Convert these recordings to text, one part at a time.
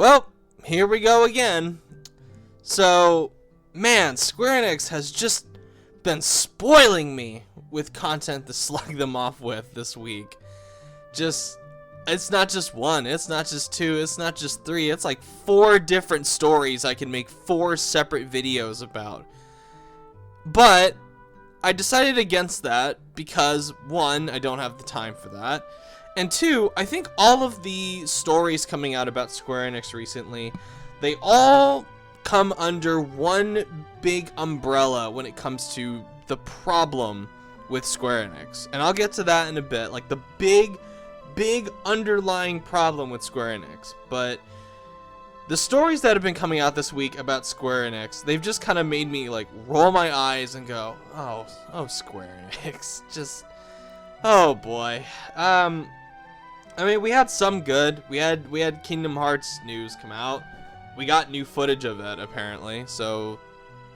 Well, here we go again. So, man, Square Enix has just been spoiling me with content to slug them off with this week. It's not just one, it's not just two, it's not just three, it's like 4 different stories I can make 4 separate videos about. But I decided against that because, 1, I don't have the time for that, and 2, I think all of the stories coming out about Square Enix recently, they all come under one big umbrella when it comes to the problem with Square Enix. And I'll get to that in a bit, like the big underlying problem with Square Enix. But the stories that have been coming out this week about Square Enix, they've just kind of made me like roll my eyes and go, oh Square Enix, just, oh boy. I mean, we had some good. We had Kingdom Hearts news come out. We got new footage of it apparently, so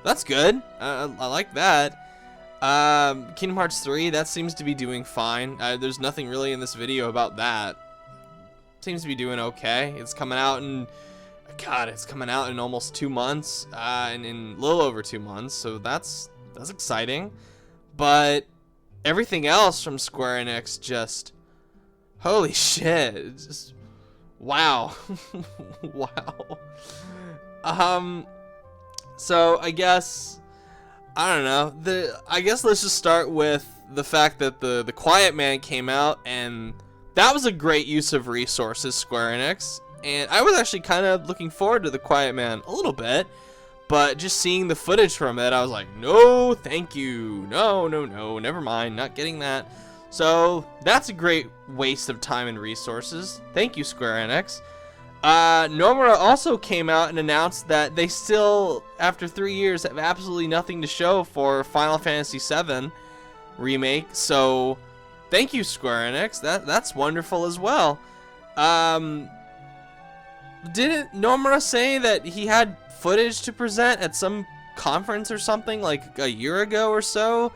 that's good. I like that. Kingdom Hearts 3, that seems to be doing fine. There's nothing really in this video about that. Seems to be doing okay. It's coming out in, God, it's coming out in almost 2 months, and in a little over 2 months, so that's exciting. But everything else from Square Enix, just, holy shit, it's just, wow. Wow. So I guess, I don't know. I guess let's just start with the fact that the Quiet Man came out, and that was a great use of resources, Square Enix. And I was actually kind of looking forward to the Quiet Man a little bit, but just seeing the footage from it, I was like, no, thank you. No, never mind, not getting that. So that's a great waste of time and resources. Thank you, Square Enix. Nomura also came out and announced that they still, after 3 years, have absolutely nothing to show for Final Fantasy VII Remake. So thank you, Square Enix. That's wonderful as well. Didn't Nomura say that he had footage to present at some conference or something like a year ago or so?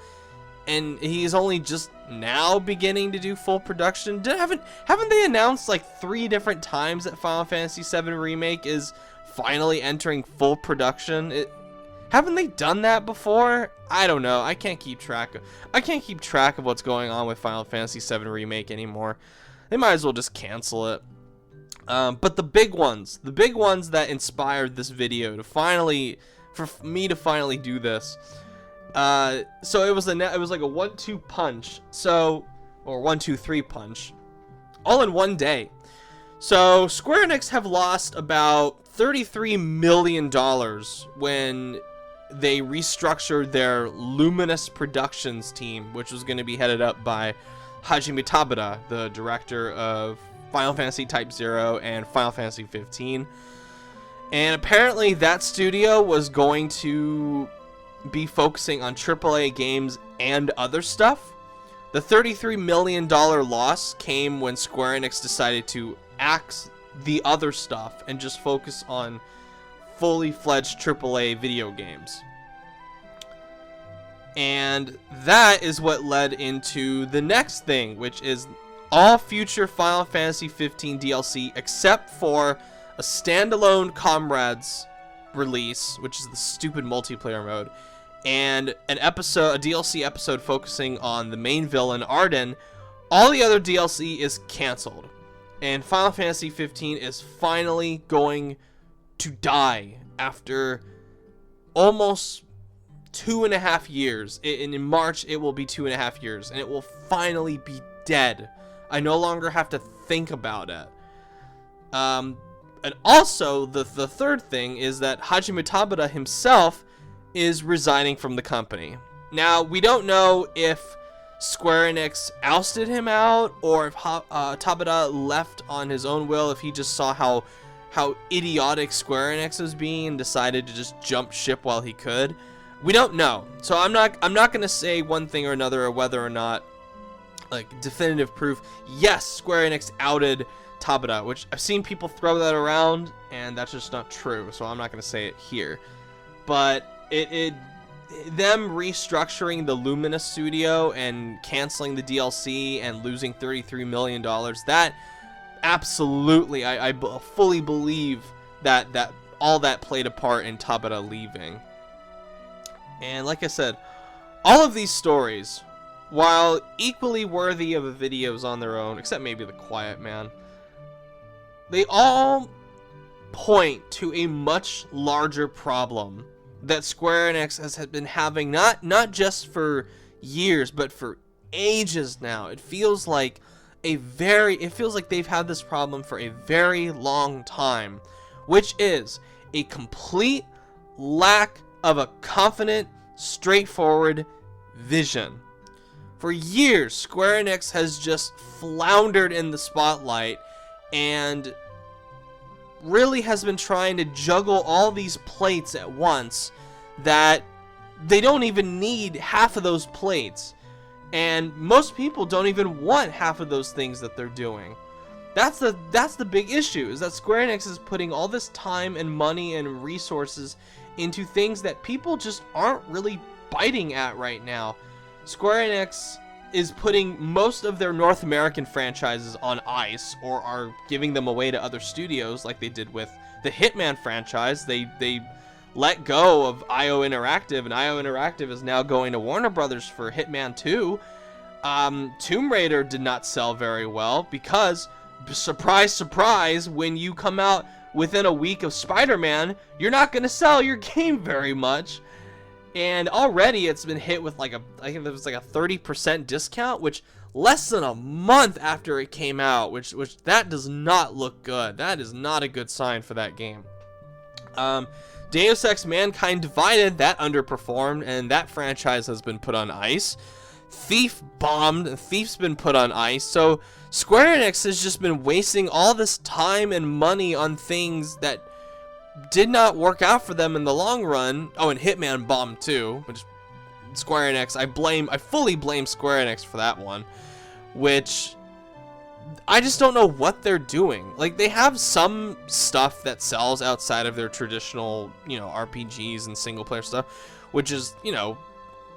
And he's only just now beginning to do full production. Haven't they announced like 3 different times that Final Fantasy VII Remake is finally entering full production? Haven't they done that before? I don't know. I can't keep track of what's going on with Final Fantasy VII Remake anymore. They might as well just cancel it. But the big ones that inspired this video for me to finally do this. So it was like a 1-2 punch, or 1-2-3 punch, all in one day. So Square Enix have lost about $33 million when they restructured their Luminous Productions team, which was going to be headed up by Hajime Tabata, the director of Final Fantasy Type 0 and Final Fantasy 15. And apparently that studio was going to be focusing on AAA games and other stuff. The $33 million loss came when Square Enix decided to axe the other stuff and just focus on fully fledged AAA video games. And that is what led into the next thing, which is all future Final Fantasy 15 DLC except for a standalone Comrades release, which is the stupid multiplayer mode, and a DLC episode focusing on the main villain, Arden. All the other DLC is canceled, and Final Fantasy 15 is finally going to die after almost 2.5 years. In March, it will be 2.5 years, and it will finally be dead. I no longer have to think about it. And also, the third thing is that Hajime Tabata himself is resigning from the company. Now, we don't know if Square Enix ousted him out, or if Tabata left on his own will, if he just saw how idiotic Square Enix was being and decided to just jump ship while he could. We don't know. So I'm not going to say one thing or another, or whether or not, like, definitive proof. Yes, Square Enix outed Tabata, which I've seen people throw that around, and that's just not true, so I'm not going to say it here. But them restructuring the Lumina studio and canceling the DLC and losing $33 million, that absolutely, I fully believe that all that played a part in Tabata leaving. And like I said, all of these stories, while equally worthy of videos on their own, except maybe The Quiet Man, they all point to a much larger problem that Square Enix has been having, not just for years, but for ages now. It feels like they've had this problem for a very long time, which is a complete lack of a confident, straightforward vision. For years, Square Enix has just floundered in the spotlight and really has been trying to juggle all these plates at once that they don't even need half of those plates. And most people don't even want half of those things that they're doing. That's the big issue, is that Square Enix is putting all this time and money and resources into things that people just aren't really biting at right now. Square Enix is putting most of their North American franchises on ice, or are giving them away to other studios, like they did with the Hitman franchise. They let go of IO Interactive, and IO Interactive is now going to Warner Brothers for Hitman 2. Tomb Raider did not sell very well because, surprise, surprise, when you come out within a week of Spider-Man, you're not going to sell your game very much. And already it's been hit with I think there was like a 30% discount, which less than a month after it came out, which that does not look good. That is not a good sign for that game. Deus Ex Mankind Divided, that underperformed, and that franchise has been put on ice. Thief bombed, and Thief's been put on ice. So Square Enix has just been wasting all this time and money on things that did not work out for them in the long run. Oh, and Hitman bombed too, which Square Enix, I fully blame Square Enix for that one, which I just don't know what they're doing. Like, they have some stuff that sells outside of their traditional, RPGs and single player stuff, which is,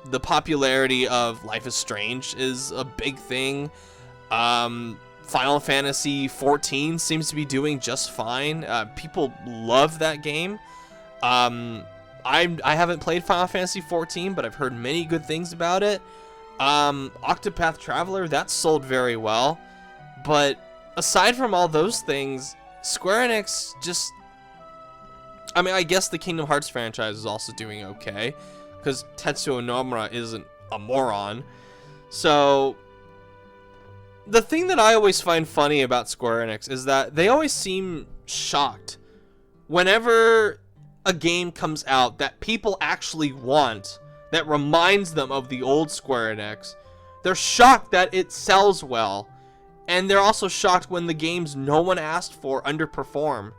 the popularity of Life is Strange is a big thing. Final Fantasy 14 seems to be doing just fine. People love that game. I haven't played Final Fantasy 14, but I've heard many good things about it. Octopath Traveler, that sold very well. But aside from all those things, Square Enix just... I guess the Kingdom Hearts franchise is also doing okay, because Tetsuo Nomura isn't a moron. So the thing that I always find funny about Square Enix is that they always seem shocked whenever a game comes out that people actually want, that reminds them of the old Square Enix. They're shocked that it sells well, and they're also shocked when the games no one asked for underperform.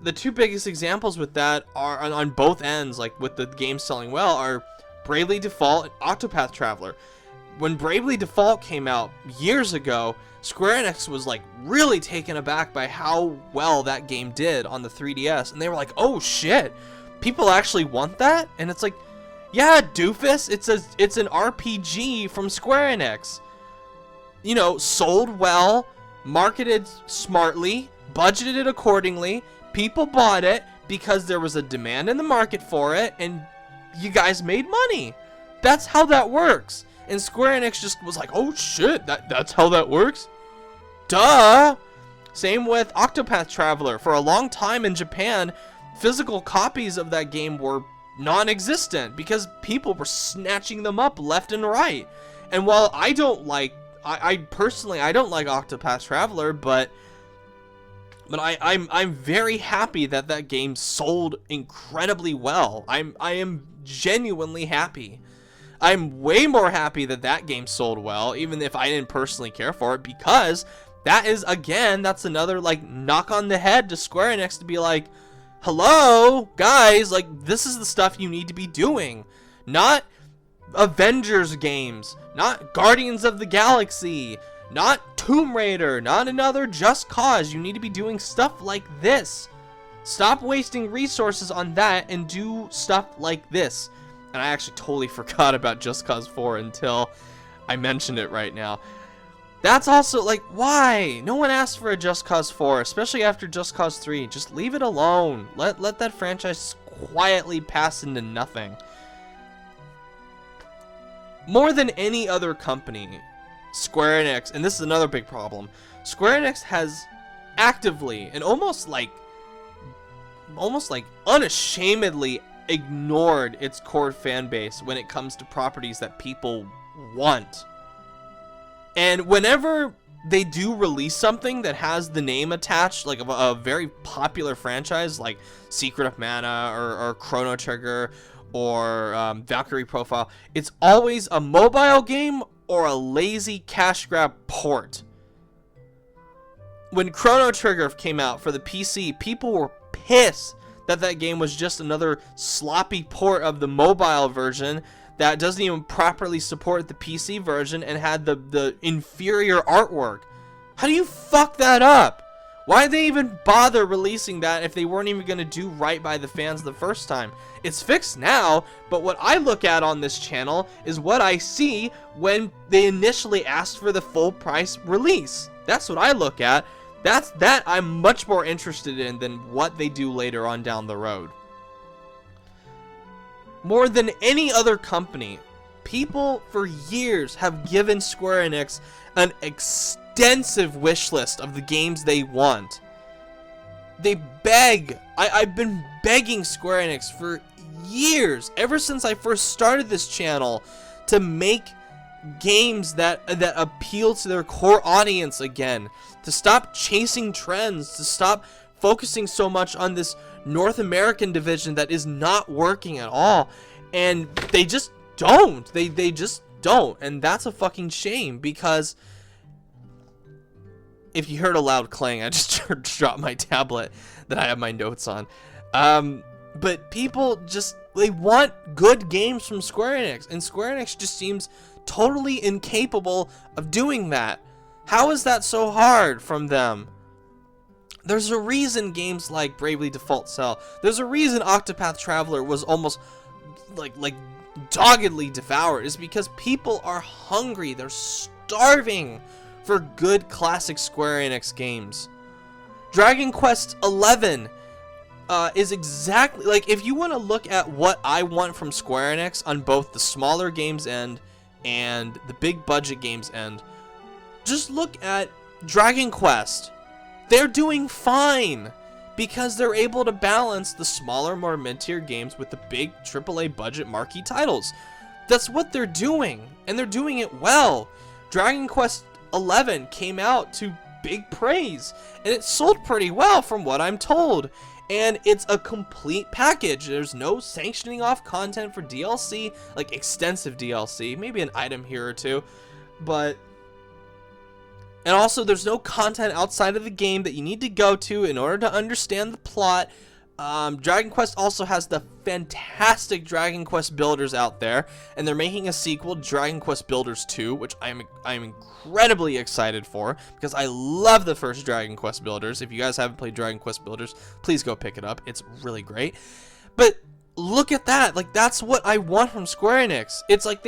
The two biggest examples with that are on both ends, like with the games selling well, are Bravely Default and Octopath Traveler. When Bravely Default came out years ago, Square Enix was really taken aback by how well that game did on the 3DS, and they were like, "Oh shit, people actually want that?" And it's like, "Yeah, doofus, it's an RPG from Square Enix. Sold well, marketed smartly, budgeted accordingly. People bought it because there was a demand in the market for it, and you guys made money. That's how that works." And Square Enix just was like, "Oh shit, that's how that works? Duh!" Same with Octopath Traveler. For a long time in Japan, physical copies of that game were non-existent because people were snatching them up left and right. And while I personally don't like Octopath Traveler, but I'm very happy that game sold incredibly well. I am genuinely happy. I'm way more happy that game sold well, even if I didn't personally care for it, because that's another knock on the head to Square Enix to be like, "Hello, guys, this is the stuff you need to be doing. Not Avengers games, not Guardians of the Galaxy, not Tomb Raider, not another Just Cause. You need to be doing stuff like this. Stop wasting resources on that and do stuff like this." And I actually totally forgot about Just Cause 4 until I mentioned it right now. That's also, like, why? No one asked for a Just Cause 4, especially after Just Cause 3. Just leave it alone. Let that franchise quietly pass into nothing. More than any other company, Square Enix, and this is another big problem, Square Enix has actively and almost like unashamedly ignored its core fan base when it comes to properties that people want. And whenever they do release something that has the name attached, like a very popular franchise like Secret of Mana or Chrono Trigger or Valkyrie Profile, it's always a mobile game or a lazy cash grab port. When Chrono Trigger came out for the PC, people were pissed that that game was just another sloppy port of the mobile version that doesn't even properly support the PC version and had the inferior artwork. How do you fuck that up? Why did they even bother releasing that if they weren't even going to do right by the fans the first time? It's fixed now, but what I look at on this channel is what I see when they initially asked for the full price release. That's what I look at. That I'm much more interested in than what they do later on down the road. More than any other company, people for years have given Square Enix an extensive wish list of the games they want. They beg. I've been begging Square Enix for years, ever since I first started this channel, to make games that appeal to their core audience again, to stop chasing trends, to stop focusing so much on this North American division that is not working at all. And they just don't. They just don't. And that's a fucking shame, because if you heard a loud clang, I just dropped my tablet that I have my notes on. But people just, they want good games from Square Enix, and Square Enix just seems totally incapable of doing that. How is that so hard from them? There's a reason games like Bravely Default sell. There's a reason Octopath Traveler was almost like doggedly devoured. Is because people are hungry. They're starving for good classic Square Enix games. Dragon Quest XI is exactly, like, if you want to look at what I want from Square Enix on both the smaller games end and the big budget games end, just look at Dragon Quest. They're doing fine because they're able to balance the smaller, more mid-tier games with the big AAA budget marquee titles. That's what they're doing, and they're doing it well. Dragon Quest XI came out to big praise, and it sold pretty well from what I'm told. And it's a complete package. There's no sanctioning off content for DLC, like extensive DLC, maybe an item here or two, but... And also, there's no content outside of the game that you need to go to in order to understand the plot. Dragon Quest also has the fantastic Dragon Quest Builders out there, and they're making a sequel, Dragon Quest Builders 2, which I'm incredibly excited for, because I love the first Dragon Quest Builders. If you guys haven't played Dragon Quest Builders, please go pick it up. It's really great. But look at that. Like, that's what I want from Square Enix. It's like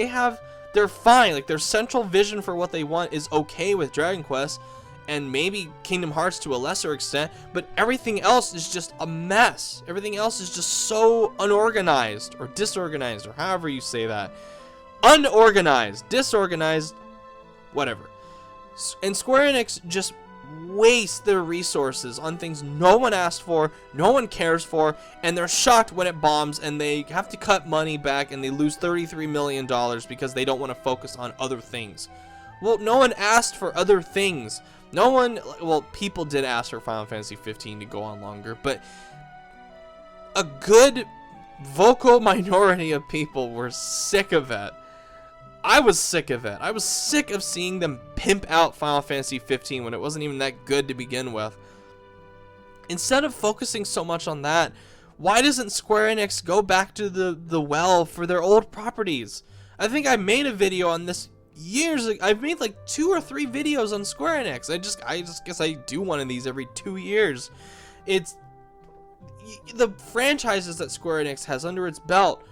they're fine. Like, their central vision for what they want is okay with Dragon Quest, and maybe Kingdom Hearts to a lesser extent, but everything else is just a mess. Everything else is just so unorganized, or disorganized, or however you say that. Unorganized, disorganized, whatever. And Square Enix just waste their resources on things no one asked for, no one cares for, and they're shocked when it bombs and they have to cut money back and they lose $33 million because they don't want to focus on other things. Well, no one asked for other things. No one, well, people did ask for Final Fantasy 15 to go on longer, but a good vocal minority of people were sick of it. I was sick of it. I was sick of seeing them pimp out Final Fantasy 15 when it wasn't even that good to begin with. Instead of focusing so much on that, why doesn't Square Enix go back to the well for their old properties? I think I made a video on this years ago. I've made like 2 or 3 videos on Square Enix. I just guess I do one of these every 2 years. It's the franchises that Square Enix has under its belt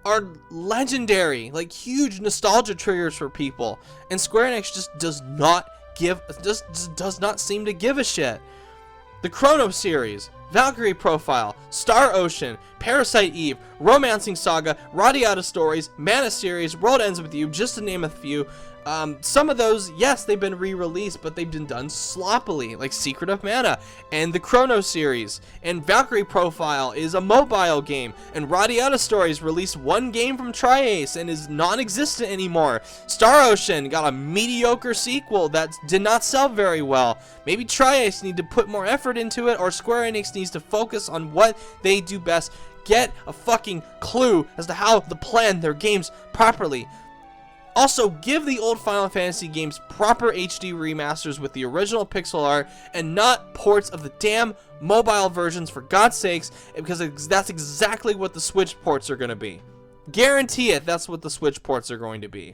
are legendary, like huge nostalgia triggers for people, and Square Enix just does not does not seem to give a shit. The Chrono series, Valkyrie Profile, Star Ocean, Parasite Eve, Romancing Saga, Radiata Stories, Mana series, World Ends With You, just to name a few. Some of those, yes, they've been re-released, but they've been done sloppily, like Secret of Mana, and the Chrono series, and Valkyrie Profile is a mobile game, and Radiata Stories released one game from Tri-Ace and is non-existent anymore. Star Ocean got a mediocre sequel that did not sell very well. Maybe Tri-Ace need to put more effort into it, or Square Enix needs to focus on what they do best. Get a fucking clue as to how to plan their games properly. Also, give the old Final Fantasy games proper HD remasters with the original pixel art and not ports of the damn mobile versions, for God's sakes, because that's exactly what the Switch ports are going to be. Guarantee it, that's what the Switch ports are going to be.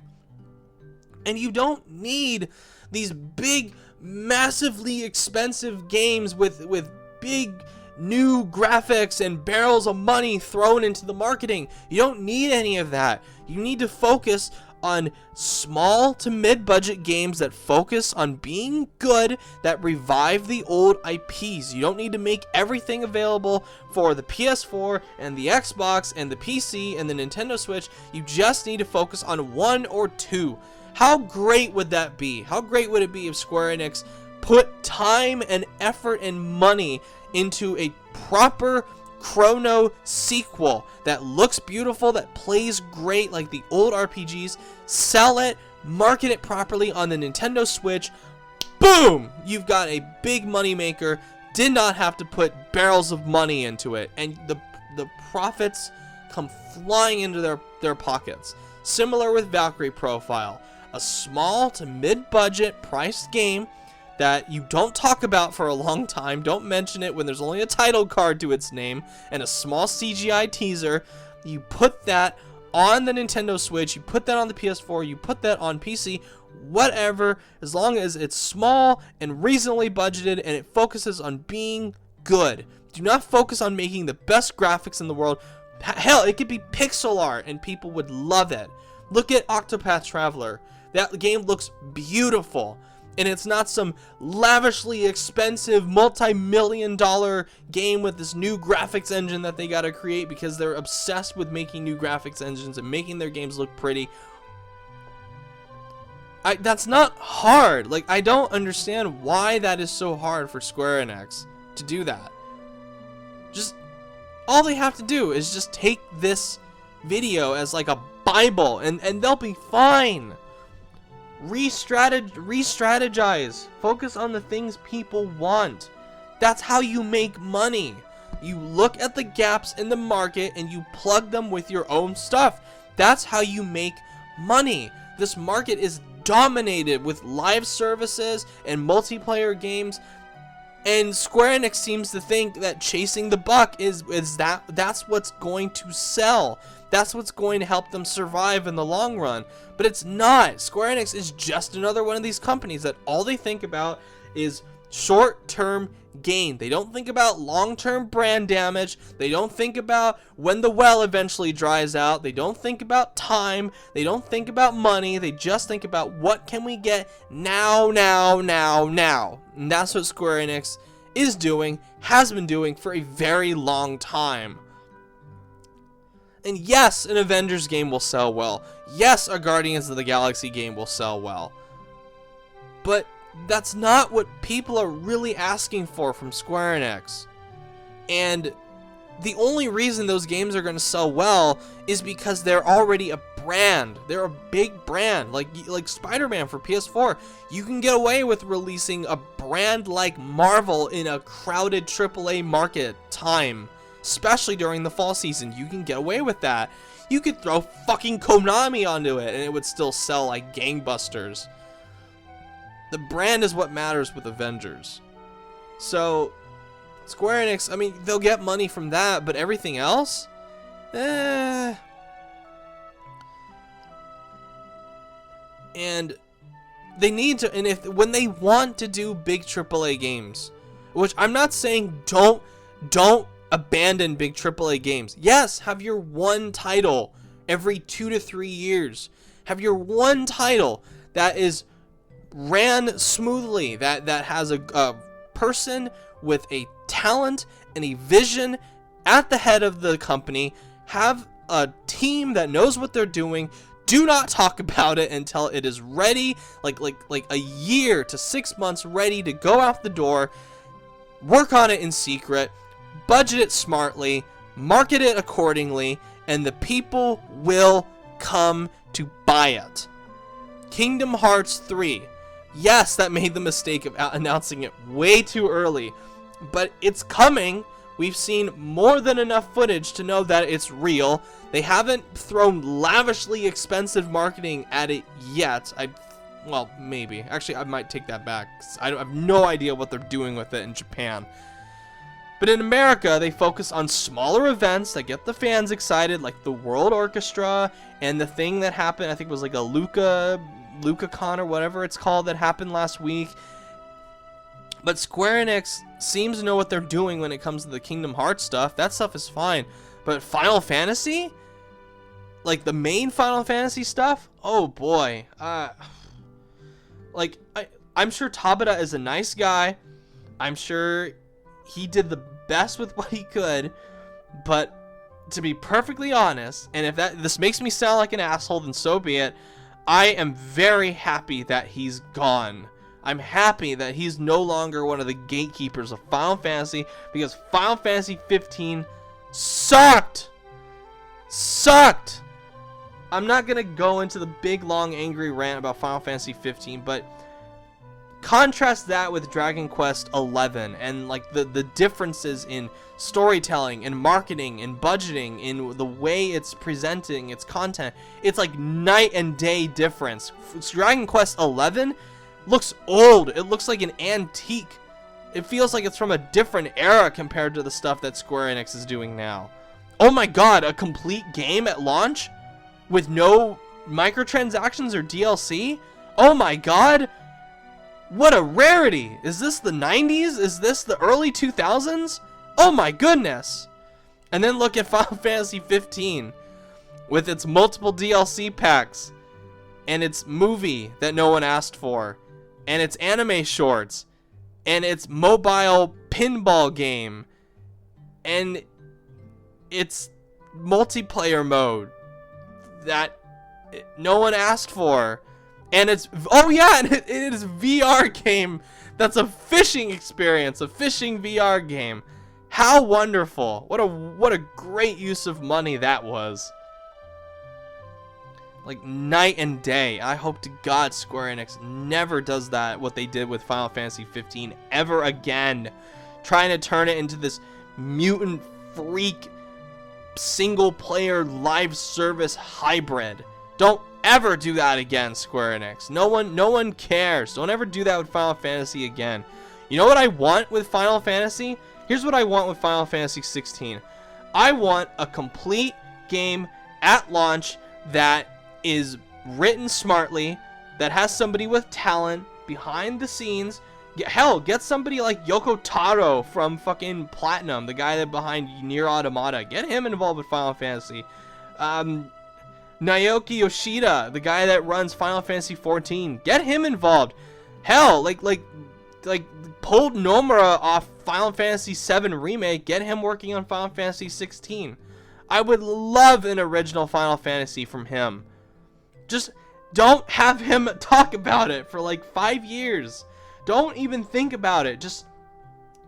And you don't need these big, massively expensive games with big new graphics and barrels of money thrown into the marketing. You don't need any of that. You need to focus on small to mid-budget games that focus on being good, that revive the old IPs. You don't need to make everything available for the PS4 and the Xbox and the PC and the Nintendo Switch. You just need to focus on one or two. How great would that be? How great would it be if Square Enix put time and effort and money into a proper Chrono sequel that looks beautiful, that plays great like the old RPGs, sell it, market it properly on the Nintendo Switch, boom! You've got a big money maker, did not have to put barrels of money into it, and the profits come flying into their pockets. Similar with Valkyrie Profile, a small to mid-budget priced game that you don't talk about for a long time, don't mention it when there's only a title card to its name, and a small CGI teaser. You put that on the Nintendo Switch, you put that on the PS4, you put that on PC, whatever, as long as it's small and reasonably budgeted and it focuses on being good. Do not focus on making the best graphics in the world. Hell, it could be pixel art and people would love it. Look at Octopath Traveler. That game looks beautiful. And it's not some lavishly expensive multi-million-dollar game with this new graphics engine that they gotta create because they're obsessed with making new graphics engines and making their games look pretty. That's not hard. Like, I don't understand why that is so hard for Square Enix to do that. Just, all they have to do is just take this video as like a Bible and they'll be fine. Re-strategize. Focus on the things people want. That's how you make money. You look at the gaps in the market and you plug them with your own stuff. That's how you make money. This market is dominated with live services and multiplayer games, and Square Enix seems to think that chasing the buck that's what's going to sell. That's what's going to help them survive in the long run. But it's not. Square Enix is just another one of these companies that all they think about is short-term gain. They don't think about long-term brand damage. They don't think about when the well eventually dries out. They don't think about time. They don't think about money. They just think about what can we get now. And that's what Square Enix is doing, has been doing for a very long time. And yes, an Avengers game will sell well. Yes, a Guardians of the Galaxy game will sell well. But that's not what people are really asking for from Square Enix. And the only reason those games are going to sell well is because they're already a brand. They're a big brand. Like Spider-Man for PS4. You can get away with releasing a brand like Marvel in a crowded AAA market time. Especially during the fall season, you can get away with that. You could throw fucking Konami onto it and it would still sell like gangbusters. The brand is what matters with Avengers. So, Square Enix, I mean, they'll get money from that, but everything else? And they need to, and when they want to do big AAA games, which I'm not saying don't abandon big AAA games. Yes, have your one title every 2 to 3 years. Have your one title that is ran smoothly, that has a person with a talent and a vision at the head of the company, have a team that knows what they're doing. Do not talk about it until it is ready, like a year to 6 months ready to go out the door. Work on it in secret, budget it smartly, market it accordingly, and the people will come to buy it. Kingdom Hearts 3. Yes, that made the mistake of announcing it way too early, but it's coming. We've seen more than enough footage to know that it's real. They haven't thrown lavishly expensive marketing at it yet. Well, maybe. Actually, I might take that back. I have no idea what they're doing with it in Japan. But in America, they focus on smaller events that get the fans excited, like the World Orchestra and the thing that happened, I think it was like a LucaCon or whatever it's called, that happened last week. But Square Enix seems to know what they're doing when it comes to the Kingdom Hearts stuff. That stuff is fine. But Final Fantasy? Like the main Final Fantasy stuff? Oh boy. I'm sure Tabata is a nice guy. I'm sure he did the best with what he could. But to be perfectly honest, and if this makes me sound like an asshole, then so be it. I am very happy that he's gone. I'm happy that he's no longer one of the gatekeepers of Final Fantasy, because Final Fantasy 15 sucked. I'm not going to go into the big, long, angry rant about Final Fantasy 15, but contrast that with Dragon Quest 11 and like the differences in storytelling and marketing and budgeting, in the way it's presenting its content. It's like night and day difference. Dragon Quest 11 looks old. It looks like an antique. It feels like it's from a different era compared to the stuff that Square Enix is doing now. Oh my god, a complete game at launch with no microtransactions or DLC? Oh my god, what a rarity. Is this the 90s? Is this the early 2000s? Oh my goodness. And then look at Final Fantasy 15 with its multiple DLC packs and its movie that no one asked for, and its anime shorts, and its mobile pinball game, and its multiplayer mode that no one asked for, and it's, oh yeah, and it is a VR game that's a fishing experience, a fishing VR game. How wonderful. What a great use of money that was. Like night and day. I hope to God Square Enix never does that, what they did with Final Fantasy 15 ever again. Trying to turn it into this mutant freak single player live service hybrid. Don't ever do that again, Square Enix. No one cares. Don't ever do that with Final Fantasy again. You know what I want with Final Fantasy? Here's what I want with Final Fantasy 16. I want a complete game at launch that is written smartly, that has somebody with talent behind the scenes. Hell, get somebody like Yoko Taro from fucking Platinum, the guy that behind Nier Automata. Get him involved with Final Fantasy. Naoki Yoshida, the guy that runs Final Fantasy 14. Get him involved. Hell, like pulled Nomura off Final Fantasy 7 Remake. Get him working on Final Fantasy 16. I would love an original Final Fantasy from him. Just don't have him talk about it for like 5 years. Don't even think about it. Just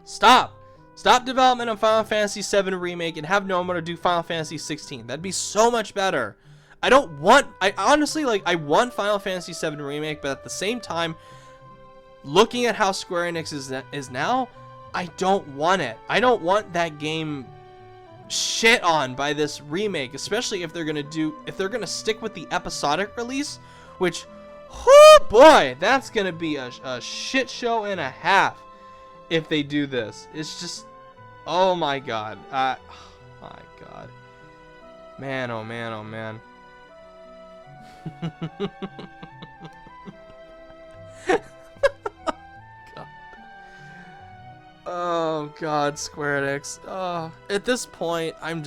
stop. Stop development on Final Fantasy 7 Remake and have Nomura do Final Fantasy 16. That'd be so much better. I honestly, like, I want Final Fantasy 7 Remake, but at the same time, looking at how Square Enix is now, I don't want it. I don't want that game shit on by this remake, especially if they're gonna stick with the episodic release, which, oh boy, that's gonna be a shit show and a half if they do this. It's just, oh my god, oh my god, man, oh man, oh man. Oh god, Square Enix. At this point, I'm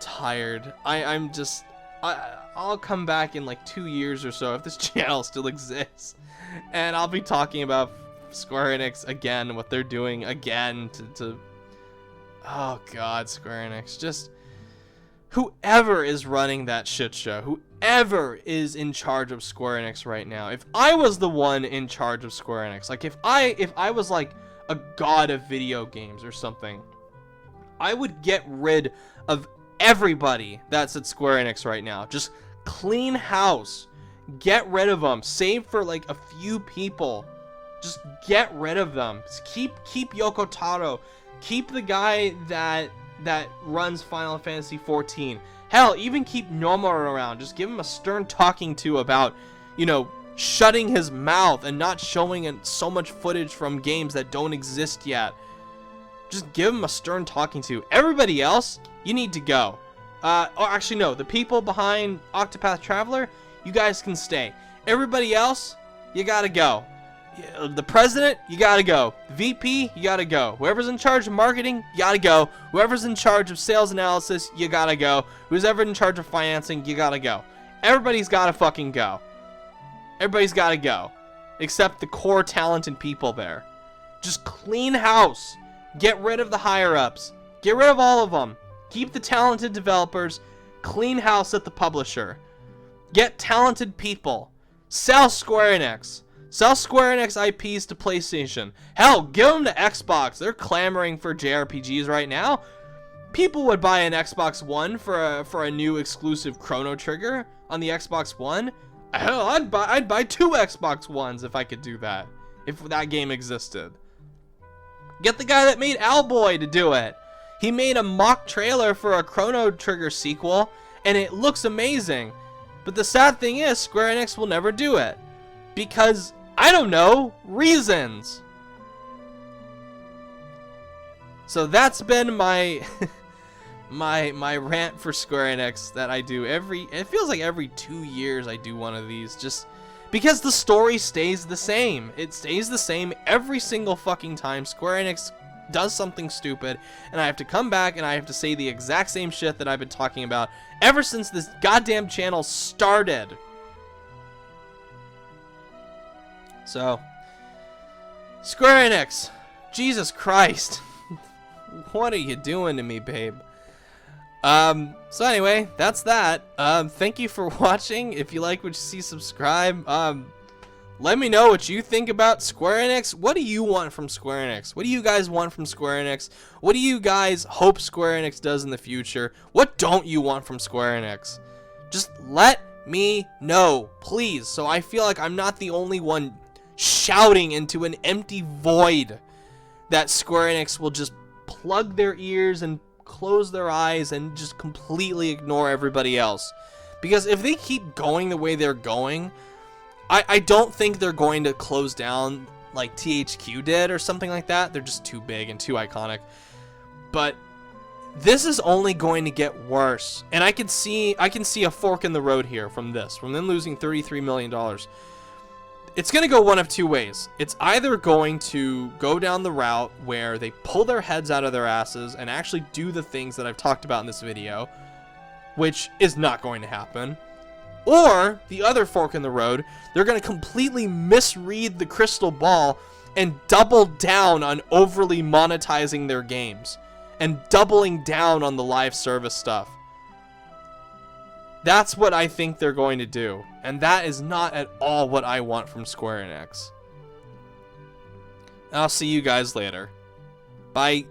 tired. I'll come back in like 2 years or so if this channel still exists, and I'll be talking about Square Enix again, what they're doing again to oh god, Square Enix. Just whoever is running that shit show, whoever is in charge of Square Enix right now. If I was the one in charge of Square Enix, like if I was like a god of video games or something, I would get rid of everybody that's at Square Enix right now. Just clean house. Get rid of them. Save for like a few people. Just get rid of them. Just keep Yoko Taro. Keep the guy that runs Final Fantasy 14. Hell, even keep Nomura around. Just give him a stern talking to about, you know, shutting his mouth and not showing so much footage from games that don't exist yet. Just give him a stern talking to. Everybody else, you need to go. Or actually, no. The people behind Octopath Traveler, you guys can stay. Everybody else, you gotta go. The president, you gotta go. The VP, you gotta go. Whoever's in charge of marketing, you gotta go. Whoever's in charge of sales analysis, you gotta go. Who's ever in charge of financing, you gotta go. Everybody's gotta fucking go. Everybody's gotta go. Except the core talented people there. Just clean house. Get rid of the higher-ups. Get rid of all of them. Keep the talented developers. Clean house at the publisher. Get talented people. Sell Square Enix. Sell Square Enix IPs to PlayStation. Hell, give them to Xbox. They're clamoring for JRPGs right now. People would buy an Xbox One for a new exclusive Chrono Trigger on the Xbox One. Hell, I'd buy 2 Xbox Ones if I could do that. If that game existed. Get the guy that made Owlboy to do it. He made a mock trailer for a Chrono Trigger sequel, and it looks amazing. But the sad thing is, Square Enix will never do it. Because, I don't know, reasons. So that's been my my rant for Square Enix that I do it feels like every 2 years I do one of these, just because the story stays the same. It stays the same every single fucking time Square Enix does something stupid, and I have to come back and I have to say the exact same shit that I've been talking about ever since this goddamn channel started. So, Square Enix, Jesus Christ, what are you doing to me, babe? So anyway, that's that. Thank you for watching. If you like what you see, subscribe. Let me know what you think about Square Enix. What do you want from Square Enix? What do you guys want from Square Enix? What do you guys hope Square Enix does in the future? What don't you want from Square Enix? Just let me know, please, so I feel like I'm not the only one shouting into an empty void that Square Enix will just plug their ears and close their eyes and just completely ignore everybody else. Because if they keep going the way they're going, I don't think they're going to close down like THQ did or something like that. They're just too big and too iconic. But this is only going to get worse. And I can see a fork in the road here from them losing $33 million. It's going to go one of two ways. It's either going to go down the route where they pull their heads out of their asses and actually do the things that I've talked about in this video, which is not going to happen. Or, the other fork in the road, they're going to completely misread the crystal ball and double down on overly monetizing their games and doubling down on the live service stuff. That's what I think they're going to do, and that is not at all what I want from Square Enix. I'll see you guys later. Bye.